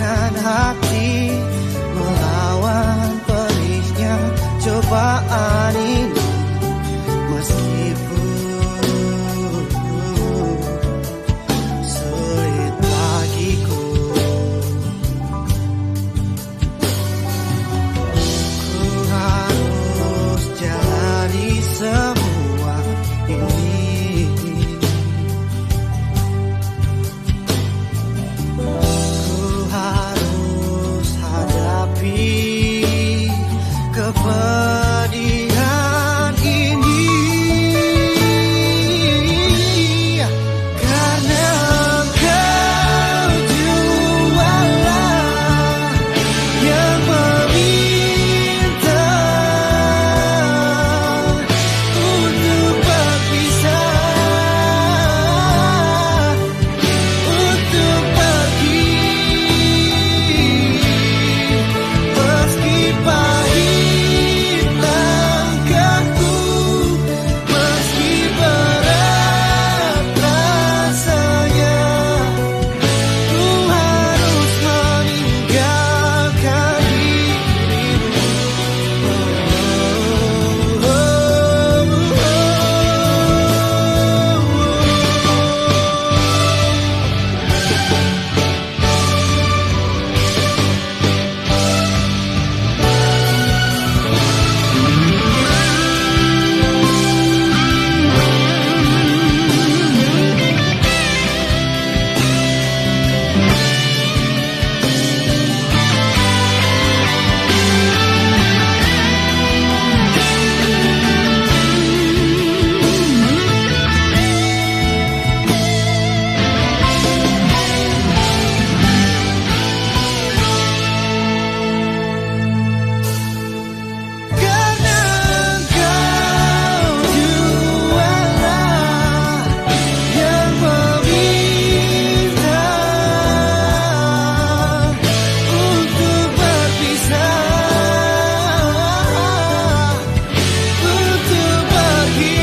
tinggalkan hati melawan pedihnya cobaan ini. Meskipun sulit bagiku, ku harus jalani semua ini. Ku harus hadapi kepedihan ini. Karena Engkau jualah yang meminta untuk berpisah, untuk pergi, meski pahit langkahku, meski berat rasanya, ku harus meninggalkan dirimu. Karena Engkau jualah yang meminta untuk berpisah, untuk pergi,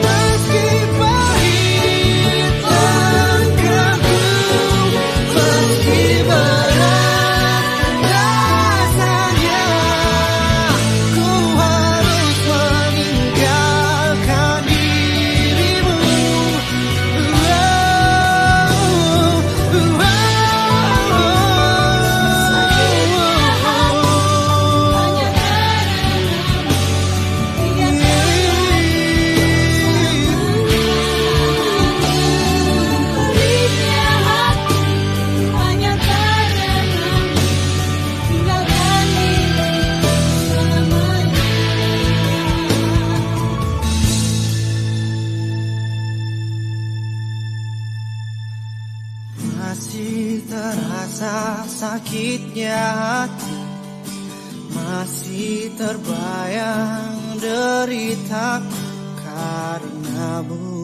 meski pahit langkahku, meski berat rasanya, ku harus meninggalkan dirimu. Masih terasa sakitnya hati, masih terbayang deritaku karenamu.